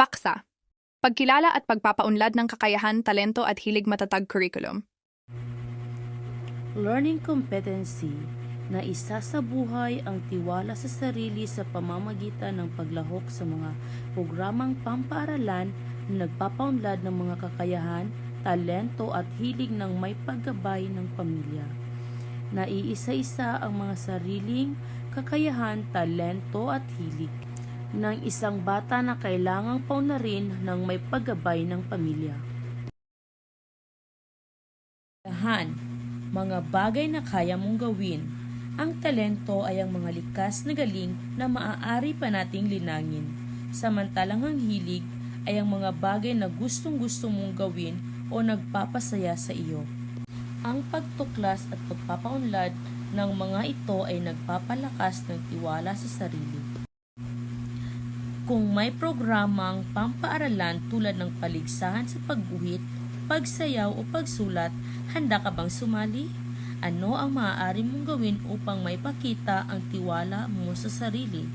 Paksa. Pagkilala at pagpapaunlad ng kakayahan, talento at hilig matatag curriculum. Learning competency na isa sa buhay ang tiwala sa sarili sa pamamagitan ng paglahok sa mga programang pampaaralan na nagpapaunlad ng mga kakayahan, talento at hilig ng may paggabay ng pamilya. Naiisa-isa ang mga sariling kakayahan, talento at hilig ng isang bata na kailangang paunlarin ng may paggabay ng pamilya. Mga bagay na kaya mong gawin. Ang talento ay ang mga likas na galing na maaari pa nating linangin. Samantalang ang hilig ay ang mga bagay na gustong-gusto mong gawin o nagpapasaya sa iyo. Ang pagtuklas at pagpapaunlad ng mga ito ay nagpapalakas ng tiwala sa sarili. Kung may programang pampaaralan tulad ng paligsahan sa pagguhit, pagsayaw o pagsulat, handa ka bang sumali? Ano ang maaari mong gawin upang maipakita ang tiwala mo sa sarili?